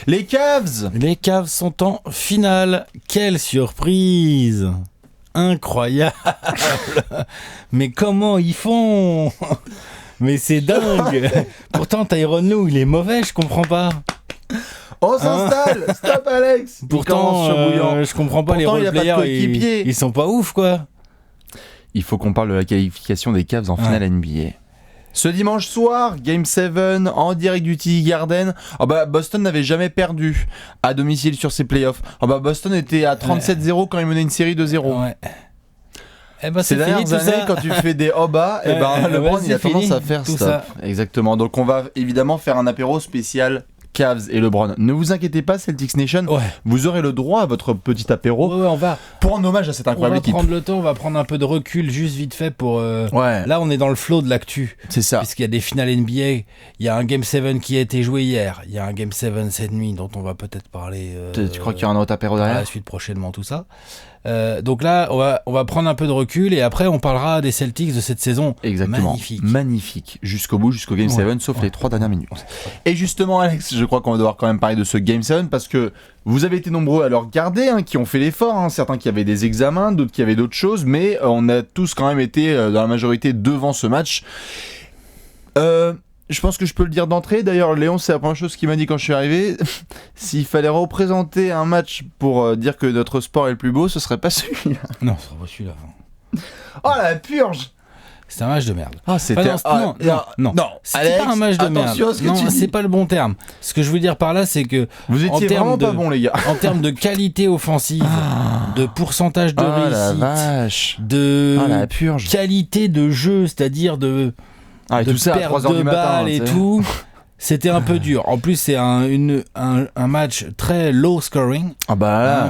Les Cavs sont en finale. Quelle surprise! Incroyable! Mais comment ils font? Mais c'est dingue! Pourtant, Tyronn Lue, il est mauvais, je comprends pas. On s'installe. Stop, Alex. Pourtant, je comprends pas. Pourtant, les role-players, ils sont pas ouf, quoi. Il faut qu'on parle de la qualification des Cavs en finale NBA. Ce dimanche soir, Game 7 en direct du TD Garden. Boston n'avait jamais perdu à domicile sur ses playoffs. Boston était à 37-0 quand il menait une série de 0. Ouais. Ces dernières années, quand tu fais des LeBron il a tendance à faire stop. Ça. Exactement. Donc on va évidemment faire un apéro spécial Cavs et LeBron. Ne vous inquiétez pas, Celtics Nation, vous aurez le droit à votre petit apéro on va pour un hommage à cette incroyable équipe. On va prendre le temps, on va prendre un peu de recul juste vite fait pour... Là, on est dans le flow de l'actu. C'est ça. Puisqu'il y a des finales NBA, il y a un Game 7 qui a été joué hier, il y a un Game 7 cette nuit dont on va peut-être parler... tu crois qu'il y aura un autre apéro derrière ? À la suite prochainement, tout ça. Donc là, on va prendre un peu de recul et après on parlera des Celtics de cette saison. Exactement. Magnifique. Jusqu'au bout, jusqu'au Game 7, sauf les 3 dernières minutes. Et justement, Alex, je crois qu'on va devoir quand même parler de ce Game 7 parce que vous avez été nombreux à le regarder, qui ont fait l'effort, certains qui avaient des examens, d'autres qui avaient d'autres choses, mais on a tous quand même été, dans la majorité, devant ce match. Je pense que je peux le dire d'entrée. D'ailleurs, Léon, c'est la première chose qu'il m'a dit quand je suis arrivé. S'il fallait représenter un match pour dire que notre sport est le plus beau, ce serait pas celui-là. Non, ce serait pas celui-là. Oh la purge! C'est un match de merde. C'était non. C'était pas un match de merde. Non, c'est pas le bon terme. Ce que je veux dire par là, c'est que vous étiez vraiment pas bon, les gars. En termes de qualité offensive, de pourcentage de réussite, de qualité de jeu, c'est-à-dire de tout ça à 3h du matin et tout, c'était un peu dur. En plus, c'est un match très low scoring.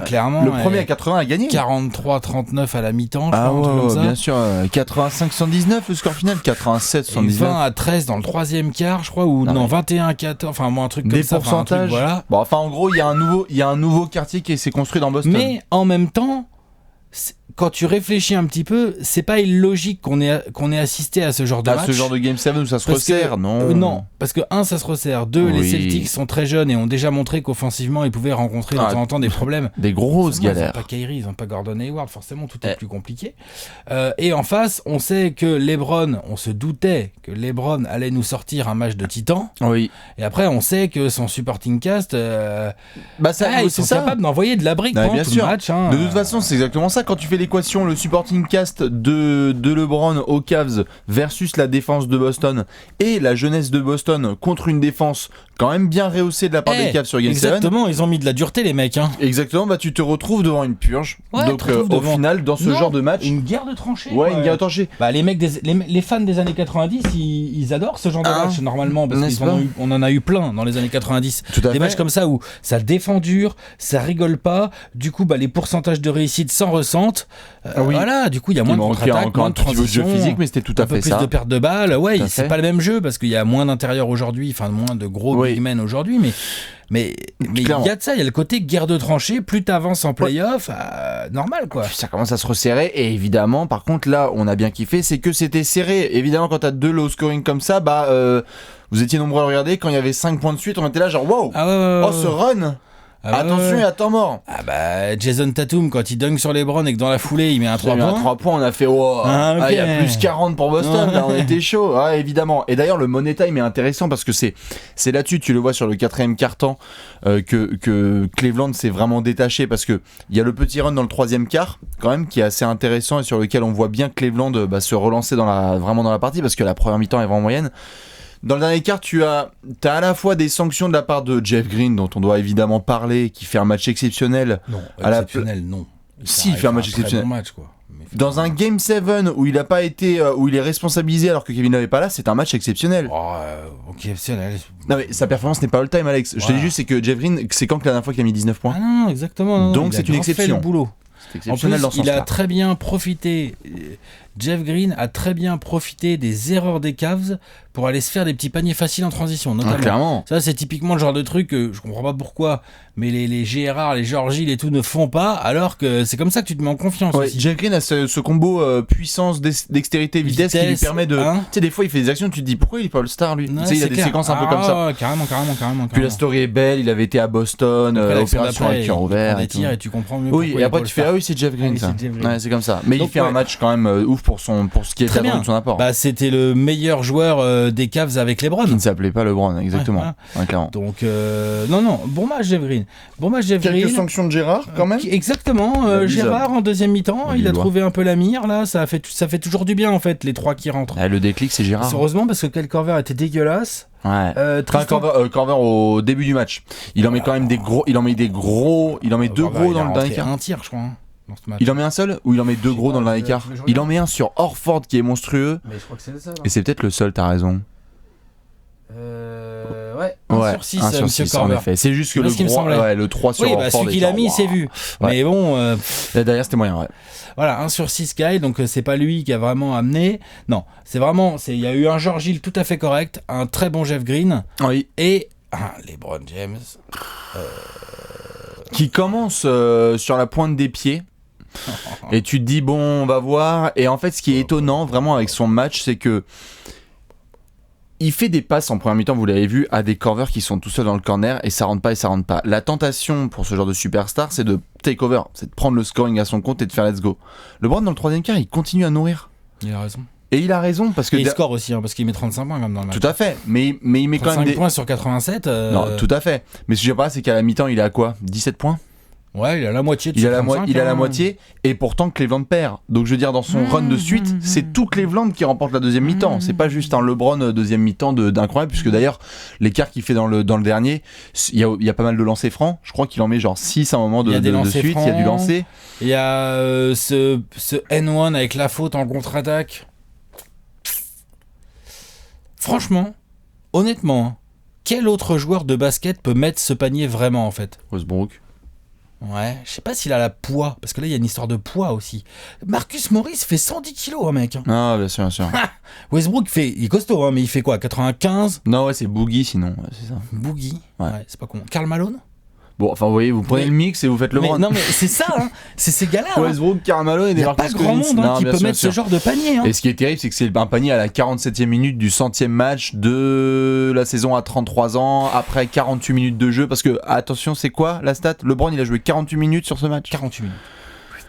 Clairement. Le premier à 80 a gagné. 43-39 à la mi-temps, je crois, un truc comme ça. Bien sûr. 85-79 le score final, 87-79. 20-13 dans le troisième quart, je crois, ou 21-14, enfin un truc comme ça. Des pourcentages. Voilà. En gros, il y a un nouveau quartier qui s'est construit dans Boston. Mais en même temps, quand tu réfléchis un petit peu, c'est pas illogique qu'on ait assisté à ce genre de match. À ce genre de Game 7 où ça se resserre, non. Non, parce que ça se resserre. 2, les Celtics sont très jeunes et ont déjà montré qu'offensivement, ils pouvaient rencontrer de temps en temps des problèmes. Des grosses galères. Ils n'ont pas Kyrie, ils n'ont pas Gordon Hayward, forcément, tout est plus compliqué. Et en face, on sait que LeBron, on se doutait que LeBron allait nous sortir un match de titan. Oui. Et après, on sait que son supporting cast, ils sont capables d'envoyer de la brique pendant tout le match. De toute façon, c'est exactement ça. Quand tu fais l'équation, le supporting cast de LeBron aux Cavs versus la défense de Boston et la jeunesse de Boston contre une défense quand même bien rehaussée de la part des Cavs sur Game 7. Exactement, ils ont mis de la dureté les mecs. Exactement, tu te retrouves devant une purge. Donc au final, dans ce genre de match, une guerre de tranchées. Une guerre de tranchées. Les mecs, les fans des années 90, ils adorent ce genre de match normalement parce qu'on en a eu plein dans les années 90. Des matchs comme ça où ça défend dur, ça rigole pas. Du coup, les pourcentages de réussite s'en ressentent. Voilà, du coup, il y a moins de contre-attaque, moins de transition, jeu physique, mais c'était tout à fait ça. Un peu plus de perte de balles. C'est pas le même jeu parce qu'il y a moins d'intérieur aujourd'hui, moins de gros big men aujourd'hui, mais il y a de ça, il y a le côté guerre de tranchées, plus t'avances en play-off, normal quoi. Ça commence à se resserrer et évidemment, par contre là, on a bien kiffé, c'est que c'était serré. Évidemment, quand t'as 2 low scoring comme ça, vous étiez nombreux à regarder, quand il y avait 5 points de suite, on était là genre wow, ce run. Attention, il y a temps mort. Jason Tatum, quand il dunk sur LeBron et que dans la foulée il met un 3 points. 3 points, on a fait il y a plus 40 pour Boston, là, on était chaud. Évidemment. Et d'ailleurs, le money time est intéressant parce que c'est là-dessus, tu le vois sur le 4e quart-temps, que Cleveland s'est vraiment détaché parce que il y a le petit run dans le 3e quart, quand même, qui est assez intéressant et sur lequel on voit bien Cleveland se relancer vraiment dans la partie parce que la première mi-temps est vraiment moyenne. Dans le dernier quart, tu as à la fois des sanctions de la part de Jeff Green, dont on doit évidemment parler, qui fait un match exceptionnel. Non, exceptionnel, non. Si, il fait un match exceptionnel. Bon match, quoi. Dans un Game 7 où il a pas été, où il est responsabilisé alors que Kevin n'avait pas là, c'est un match exceptionnel. Exceptionnel. Non mais sa performance n'est pas all-time, Alex. Je te dis juste, c'est que Jeff Green, c'est quand la dernière fois qu'il a mis 19 points. Non, exactement. Donc c'est une exception. Fait le boulot. C'était exceptionnel dans ce sens-là. Il a très bien profité. Jeff Green a très bien profité des erreurs des Cavs pour aller se faire des petits paniers faciles en transition, notamment. Clairement. Ça, c'est typiquement le genre de truc que je comprends pas pourquoi, mais les Gérard, les George Hill et tout ne font pas, alors que c'est comme ça que tu te mets en confiance aussi. Jeff Green a ce combo puissance, dextérité, vitesse qui lui permet de... Tu sais, des fois, il fait des actions, tu te dis, pourquoi il est pas All-Star, lui? Tu sais, il y a des séquences un peu comme ça. Carrément. Puis la story est belle, il avait été à Boston, opération avec cœur ouvert. Et tu comprends mieux. Oui, et après tu fais, c'est Jeff Green, ça. Ouais, c'est comme ça. Mais il fait un match quand même ouf pour ce qui est attendu de son apport. Bah, c'était le meilleur joueur des Cavs avec LeBron. Qui ne s'appelait pas LeBron, exactement. Ouais, clairement. Donc, non, bon match Jeff Green. Quelques sanctions de Gérard, quand même. Exactement. Gérard, en deuxième mi-temps, il a trouvé un peu la mire, là. Ça fait toujours du bien, en fait, les 3 qui rentrent. Le déclic, c'est Gérard. Heureusement, parce que Kyle Korver était dégueulasse. Ouais. Korver au début du match. Il en met quand même des gros. Il en met deux gros dans le dernier quart. Un tir, je crois. Il en met un seul ou il en met 2 gros dans le dernier quart? Il en met un sur Horford qui est monstrueux. Mais je crois que c'est le seul. Et c'est peut-être le seul, t'as raison. Ouais, 1 sur 6, Monsieur Korver. En effet. C'est juste que le 3 sur Horford. Celui qu'il a mis, c'est vu. Ouais. Mais bon. Là, derrière, c'était moyen, ouais. Voilà, 1 sur 6 Kyle, donc c'est pas lui qui a vraiment amené. Non, c'est vraiment. Il y a eu un George Hill tout à fait correct, un très bon Jeff Green. Oui. Et un LeBron James. Qui commence sur la pointe des pieds. Et tu te dis, bon, on va voir. Et en fait, ce qui est étonnant vraiment avec son match, c'est que il fait des passes en première mi-temps, vous l'avez vu, à des Korver qui sont tout seuls dans le corner et ça rentre pas. La tentation pour ce genre de superstar, c'est de take over, c'est de prendre le scoring à son compte et de faire let's go. LeBron, dans le troisième quart, il continue à nourrir. Il a raison. Et il a raison parce que... Et il score aussi, parce qu'il met 35 points comme dans le match. Tout à fait, mais il met quand même 35 points sur 87. Non, tout à fait. Mais ce que je veux pas, c'est qu'à la mi-temps, il est à quoi? 17 points? Ouais, il a la moitié de il a la moitié, et pourtant Cleveland perd. Donc je veux dire, dans son run de suite, c'est tout Cleveland qui remporte la deuxième mi-temps. C'est pas juste un LeBron deuxième mi-temps d'incroyable, puisque d'ailleurs, l'écart qu'il fait dans le dernier, il y a pas mal de lancers francs. Je crois qu'il en met genre 6 à un moment de suite. Il y a du lancer. Il y a ce N1 avec la faute en contre-attaque. Franchement, honnêtement, quel autre joueur de basket peut mettre ce panier vraiment en fait? Westbrook. Ouais, je sais pas s'il a la poids, parce que là il y a une histoire de poids aussi. Marcus Morris fait 110 kilos, mec. Ah, bien sûr. Westbrook il est costaud, mais il fait quoi, 95? Non, ouais, c'est Boogie sinon, c'est ça. Boogie, ouais, c'est pas con. Karl Malone? Bon, enfin, vous voyez, vous prenez le mix et vous faites LeBron. Non, mais c'est ça, c'est ces gars-là. Westbrook, Karl Malone et des Marcus Cousins. Il n'y a pas grand monde qui peut mettre ce genre de panier. Et ce qui est terrible, c'est que c'est un panier à la 47e minute du 100e match de la saison à 33 ans, après 48 minutes de jeu. Parce que, attention, c'est quoi la stat? LeBron, il a joué 48 minutes sur ce match. 48 minutes.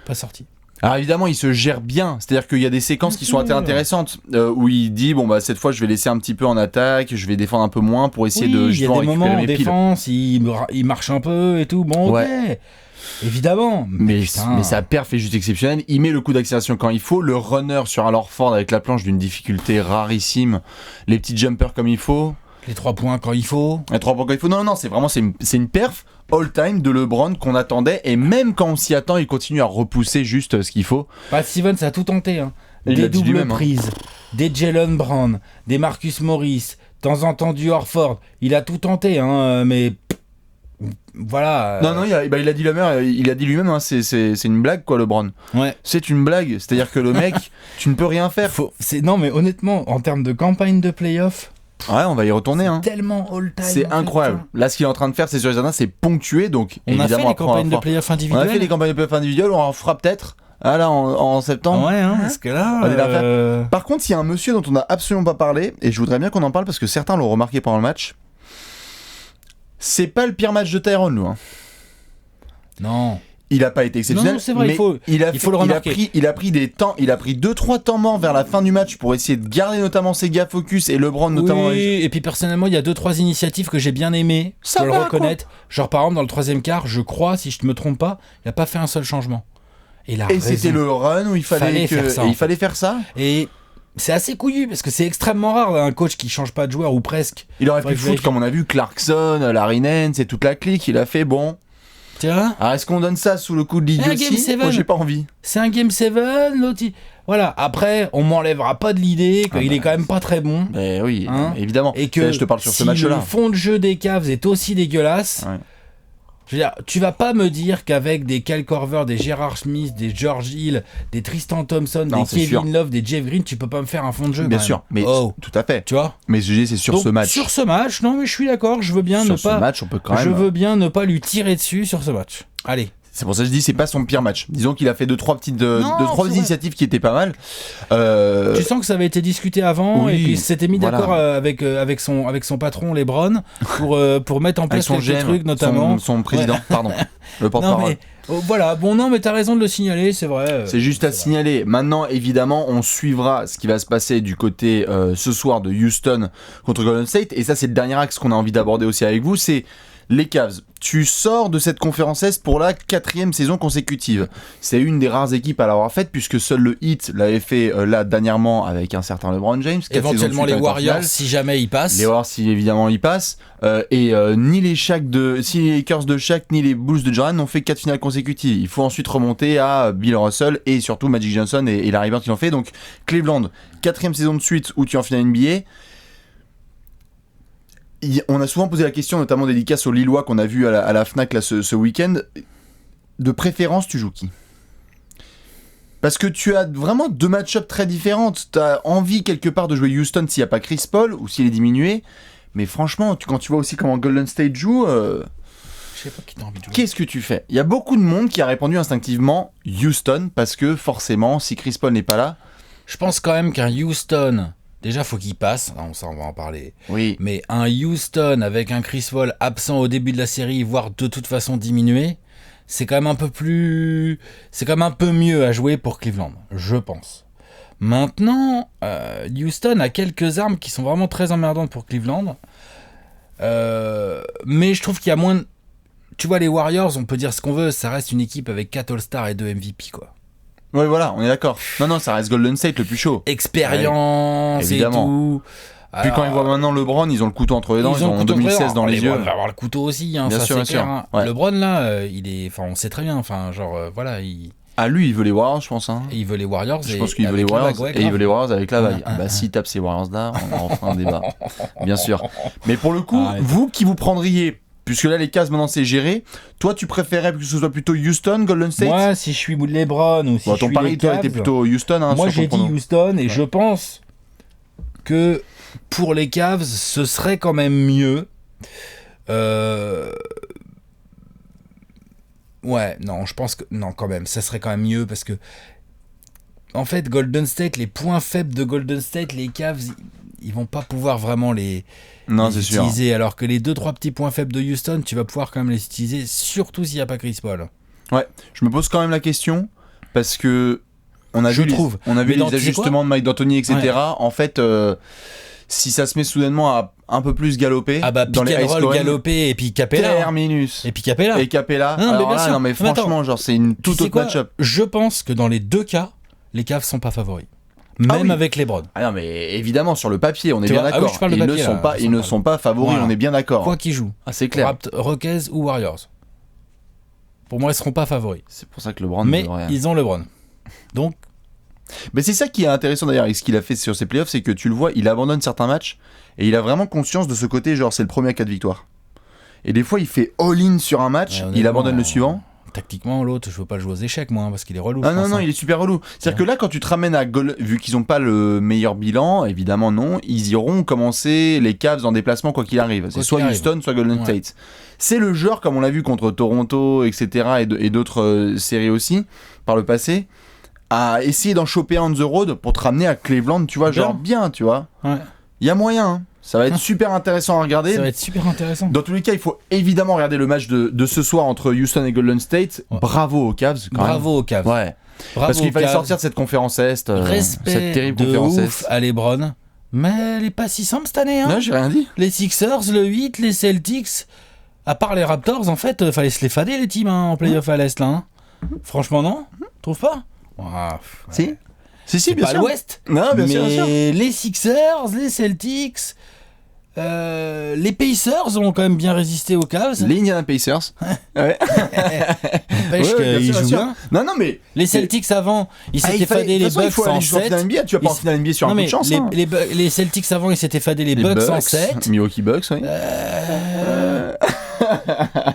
Pas sorti. Alors évidemment, il se gère bien, c'est-à-dire qu'il y a des séquences qui sont intéressantes où il dit bon bah cette fois je vais laisser un petit peu en attaque, je vais défendre un peu moins pour essayer de justement récupérer mes piles. Il y a des moments en défense, il marche un peu et tout, bon ok, évidemment. Mais sa perf est juste exceptionnelle, il met le coup d'accélération quand il faut, le runner sur Al Horford avec la planche d'une difficulté rarissime, les petits jumpers comme il faut. Les 3 points quand il faut. Les 3 points quand il faut. Non, c'est une perf all-time de LeBron qu'on attendait. Et même quand on s'y attend, il continue à repousser juste ce qu'il faut. Pat Stevens a tout tenté. Hein. Des doubles prises, des Jalen Brown, des Marcus Morris, de temps en temps du Horford. Il a tout tenté, hein, mais... Voilà. Non, il a dit lui-même, hein, c'est une blague quoi, LeBron. Ouais. C'est une blague. C'est-à-dire que le mec, tu ne peux rien faire. Non, mais honnêtement, en termes de campagne de playoff... Ouais, on va y retourner. Hein. Tellement all-time. C'est incroyable. Là, ce qu'il est en train de faire, c'est sur les jardins, c'est ponctué. Donc, on a fait les campagnes de playoff individuelles. On a fait les campagnes de playoff individuelles, on en fera peut-être. Ah là, en septembre. Ouais, hein, parce que là. Par contre, il y a un monsieur dont on n'a absolument pas parlé, et je voudrais bien qu'on en parle parce que certains l'ont remarqué pendant le match. C'est pas le pire match de Tyrone, lui. Hein. Non. Il a pas été exceptionnel, non, c'est vrai, mais il faut le remarquer. Il a pris 2-3 temps morts vers la fin du match pour essayer de garder notamment ses gars focus et LeBron notamment. Oui, et puis personnellement, il y a 2-3 initiatives que j'ai bien aimées, je peux le reconnaître. Genre par exemple dans le 3e quart, je crois, si je me trompe pas, il a pas fait un seul changement. Et c'était le run où il fallait faire ça. Et c'est assez couillu parce que c'est extrêmement rare un coach qui change pas de joueur ou presque. Il aurait pu foutre comme on a vu Clarkson, Larry Nance et toute la clique. Il a fait bon. Tiens. Alors est-ce qu'on donne ça sous le coup de l'idiotie? Moi j'ai pas envie. C'est un Game 7, l'autre. Voilà, après on m'enlèvera pas de l'idée qu'il est quand même pas très bon. Mais oui, évidemment. Et que je te parle sur ce match-là. Le fond de jeu des Cavs est aussi dégueulasse. Ouais. Je veux dire, tu vas pas me dire qu'avec des Kyle Korver, des Gerard Smith, des George Hill, des Tristan Thompson, des Kevin Love, des Jeff Green, tu peux pas me faire un fond de jeu. Bien sûr, mais tout à fait. Tu vois. Mais je dis, c'est sur ce match. Sur ce match, non, mais je suis d'accord. Je veux bien sur ce match, on peut quand même. Je veux bien ne pas lui tirer dessus sur ce match. Allez. C'est pour ça que je dis c'est pas son pire match. Disons qu'il a fait deux trois petites initiatives qui étaient pas mal. Tu sens que ça avait été discuté avant et qu'il s'était mis d'accord avec son patron LeBron pour mettre en place quelques trucs, notamment son président, pardon, le porte-parole. Voilà, bon non mais t'as raison de le signaler, c'est vrai. C'est juste à signaler. Maintenant évidemment on suivra ce qui va se passer du côté ce soir de Houston contre Golden State, et ça c'est le dernier axe qu'on a envie d'aborder aussi avec vous, c'est les Cavs. Tu sors de cette conférence Est pour la 4e saison consécutive. C'est une des rares équipes à l'avoir faite, puisque seul le Heat l'avait fait là dernièrement avec un certain LeBron James. Éventuellement les Warriors si jamais ils passent. Les Warriors si évidemment ils passent. Ni les Lakers de Shaq ni les Bulls de Jordan n'ont fait 4 finales consécutives. Il faut ensuite remonter à Bill Russell et surtout Magic Johnson et Larry Bird qui l'ont fait. Donc Cleveland, 4e saison de suite où tu es en finale NBA. On a souvent posé la question, notamment dédicace aux Lillois qu'on a vu à la Fnac là, ce week-end. De préférence, tu joues qui ? Parce que tu as vraiment deux match-ups très différentes. Tu as envie quelque part de jouer Houston s'il n'y a pas Chris Paul ou s'il est diminué. Mais franchement, quand tu vois aussi comment Golden State joue, je sais pas qui t'as envie de jouer. Qu'est-ce que tu fais ? Il y a beaucoup de monde qui a répondu instinctivement Houston, parce que forcément, si Chris Paul n'est pas là... Je pense quand même qu'un Houston... Déjà, faut qu'il passe, ça on va en parler. Oui. Mais un Houston avec un Chris Paul absent au début de la série, voire de toute façon diminué, c'est quand même un peu mieux à jouer pour Cleveland, je pense. Maintenant, Houston a quelques armes qui sont vraiment très emmerdantes pour Cleveland. Mais je trouve qu'il y a moins de... Tu vois, les Warriors, on peut dire ce qu'on veut, ça reste une équipe avec 4 All-Stars et 2 MVP, quoi. Ouais, voilà, on est d'accord. Non, ça reste Golden State le plus chaud. Expérience et tout. Puis quand ils voient maintenant LeBron, ils ont le couteau entre les dents, ils ont 2016 dans les yeux. On va avoir le couteau aussi, hein, bien ça sûr, c'est clair. Hein. Ouais. LeBron là, on sait très bien, voilà. Lui, il veut les Warriors, je pense. Hein. Et il veut les Warriors. Je pense qu'il veut les Warriors et il veut les Warriors avec la vague. S'il tape ces Warriors là, on en fera un débat. Bien sûr. Mais pour le coup, vous qui vous prendriez... Puisque là, les Cavs, maintenant, c'est géré. Toi, tu préférais que ce soit plutôt Houston, Golden State ? Moi, si je suis LeBron ou si je suis les Cavs... Ton pari, toi, était plutôt Houston. Hein, moi, j'ai dit Houston et je pense que pour les Cavs, ce serait quand même mieux. Ouais, non, je pense que... Non, quand même, ça serait quand même mieux parce que... En fait, Golden State, les points faibles de Golden State, les Cavs, ils vont pas pouvoir vraiment les utiliser. Sûr. Alors que les 2-3 petits points faibles de Houston, tu vas pouvoir quand même les utiliser, surtout s'il n'y a pas Chris Paul. Ouais, je me pose quand même la question, parce que on a vu les ajustements de Mike D'Antoni, etc. Ouais. En fait, si ça se met soudainement à un peu plus galoper, dans les roll galoper et puis Capella. Terminus. Et puis Capella. Et Capella. Non, mais franchement, genre, c'est une toute autre match-up. Je pense que dans les deux cas, les Cavs sont pas favoris. Même avec LeBron. Ah non, mais évidemment, sur le papier, on est bien d'accord. Ils ne sont pas favoris, voilà. On est bien d'accord. Quoi qu'ils jouent. Ah, c'est clair. Rockets ou Warriors. Pour moi, ils seront pas favoris. C'est pour ça que LeBron. Mais ils ont LeBron. Donc. Mais c'est ça qui est intéressant d'ailleurs avec ce qu'il a fait sur ses playoffs, c'est que tu le vois, il abandonne certains matchs et il a vraiment conscience de ce côté, genre c'est le premier à 4 victoires. Et des fois, il fait all-in sur un match, il abandonne le suivant. Tactiquement, l'autre, je veux pas le jouer aux échecs, moi, parce qu'il est relou. Non, il est super relou. C'est-à-dire que là, quand tu te ramènes à vu qu'ils ont pas le meilleur bilan, évidemment non, ils iront commencer les Cavs en déplacement quoi qu'il arrive. C'est soit Houston, soit Golden State. C'est le genre, comme on l'a vu contre Toronto, etc. et d'autres séries aussi, par le passé, à essayer d'en choper un on the road pour te ramener à Cleveland, tu vois, genre bien, tu vois. Ouais. Il y a moyen, hein. Ça va être super intéressant à regarder. Ça va être super intéressant. Dans tous les cas, il faut évidemment regarder le match de ce soir entre Houston et Golden State. Ouais. Bravo aux Cavs. Bravo aux Cavs. Ouais. Bravo parce qu'il fallait sortir de cette conférence Est. Respect cette terrible de conférence ouf Est. à LeBron. Mais elle est pas si simple cette année. Hein. Non, j'ai rien dit. Les Sixers, le Heat, les Celtics. À part les Raptors, en fait, fallait se les fader les teams en playoff à l'Est. Là, hein. Franchement, non ? Trouve pas ? Si. Si, bien sûr. Pas l'Ouest. Non, bien sûr. Mais les Sixers, les Celtics... les Pacers ont quand même bien résisté aux Cavs. Les Indiana Pacers. Ouais. N'empêche qu'ils jouent bien. Non, mais... Les Celtics avant, ils s'étaient fadés les Bucks en 7. Tu vas pas en finale NBA sur un coup de chance. Les Celtics avant, ils s'étaient fadés les Bucks en 7. Milwaukee Bucks, oui.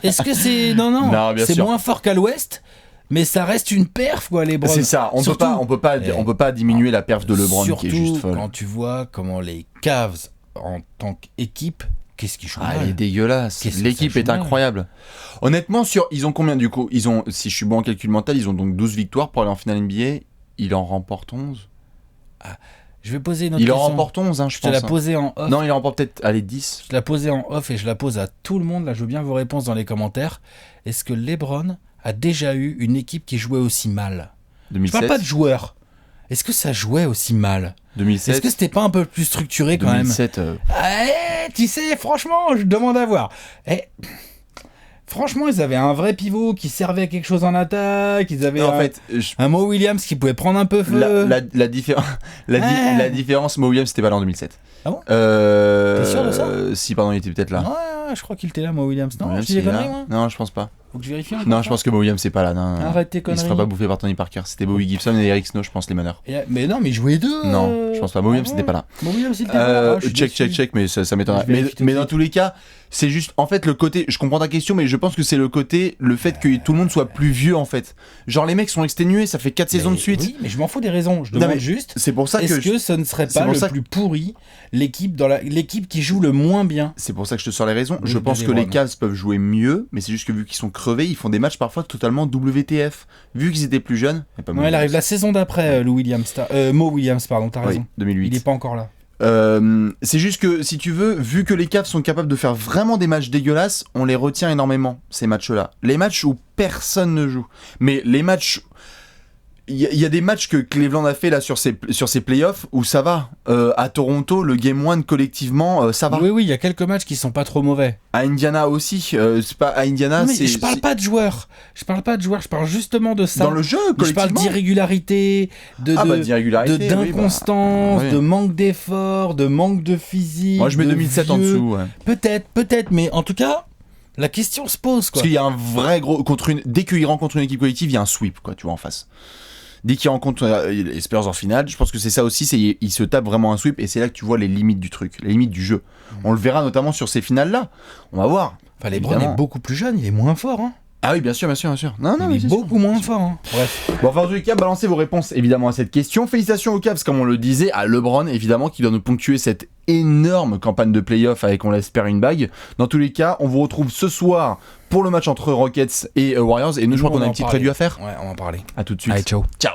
Est-ce que c'est... Non, c'est sûr. Moins fort qu'à l'Ouest, mais ça reste une perf, quoi, LeBron. C'est ça, on peut pas diminuer la perf de LeBron qui est juste folle. Quand tu vois comment les Cavs, en tant qu'équipe, qu'est-ce qu'ils jouent mal. Elle est dégueulasse. L'équipe est incroyable. Honnêtement, ils ont combien du coup ? Si je suis bon en calcul mental, ils ont donc 12 victoires pour aller en finale NBA. Il en remporte 11. Je vais poser une autre question. Il en remporte 11, je pense. Je te la posé en off. Non, il en remporte peut-être 10. Je te la posé en off et je la pose à tout le monde. Là, je veux bien vos réponses dans les commentaires. Est-ce que LeBron a déjà eu une équipe qui jouait aussi mal ? 2007. Je parle pas de joueurs. Est-ce que ça jouait aussi mal ? 2007. Est-ce que c'était pas un peu plus structuré quand 2007, même ? Tu sais, franchement, je demande à voir. Franchement, ils avaient un vrai pivot qui servait à quelque chose en attaque. Ils avaient un Mo Williams qui pouvait prendre un peu feu. La différence, Mo Williams, c'était pas là en 2007. Ah bon ? T'es sûr de ça ? Si, pardon, il était peut-être là. Ouais, je crois qu'il était là, Mo Williams. Non, Williams, je dis des conneries, moi. Non, je pense pas. Faut que je vérifie. Non, je pense que Mo Williams, c'est pas là. Non. Arrête tes conneries. Il se fera pas bouffer par Tony Parker. C'était Bobby Gibson et Eric Snow, je pense, les meneurs. Mais non, mais ils jouaient deux. Non, je pense pas. Mo Williams, c'était pas là. Mo Williams, il était là. Check, mais ça m'étonnerait. Mais dans tous les cas, c'est juste, en fait, le côté, je comprends ta question, mais je pense que c'est le fait que tout le monde soit plus vieux, en fait. Genre, les mecs sont exténués, ça fait 4 saisons de suite. Oui, mais je m'en fous des raisons. Je demande juste. C'est pour ça est-ce que ce ne serait pas le plus pourri, l'équipe qui joue le moins bien ? C'est pour ça que je te sors les raisons. Je pense que les Cavs peuvent jouer mieux, mais c'est juste que vu qu'ils sont crevés, ils font des matchs parfois totalement WTF. Vu qu'ils étaient plus jeunes. Il arrive la saison d'après, Mo Williams, t'as raison. 2008. Il est pas encore là. C'est juste que si tu veux, vu que les Cavs sont capables de faire vraiment des matchs dégueulasses, on les retient énormément, ces matchs-là. Les matchs où personne ne joue. Mais les matchs... Il y a des matchs que Cleveland a fait là sur ses playoffs où ça va. À Toronto, le Game 1 collectivement, ça va. Oui, il y a quelques matchs qui sont pas trop mauvais. À Indiana aussi, c'est pas à Indiana. Non, mais je parle pas de joueurs. Je parle justement de ça. Dans le jeu, collectivement. Je parle d'irrégularité, d'inconstance, de manque d'effort, de manque de physique. Moi, je mets 2007 en dessous. Ouais. Peut-être, mais en tout cas. La question se pose, quoi. Parce qu'il y a un vrai gros dès qu'il rencontre une équipe collective, il y a un sweep, quoi, tu vois, en face. Dès qu'il rencontre les Spurs en finale, je pense que c'est ça aussi, il se tape vraiment un sweep et c'est là que tu vois les limites du truc, les limites du jeu. On le verra notamment sur ces finales-là. On va voir. Enfin, LeBron est beaucoup plus jeune, il est moins fort, hein. Ah oui, bien sûr. Non, il est beaucoup moins fort. Hein. Bref. Bon, enfin, en tous les cas, balancez vos réponses évidemment à cette question. Félicitations aux Cavs, comme on le disait, à LeBron évidemment, qui doit nous ponctuer cette énorme campagne de playoff avec, on l'espère, une bague. Dans tous les cas, on vous retrouve ce soir pour le match entre Rockets et Warriors. Et nous, je crois qu'on a une petite preview à faire. Ouais, on va en parler. À tout de suite. Allez, ciao. Ciao.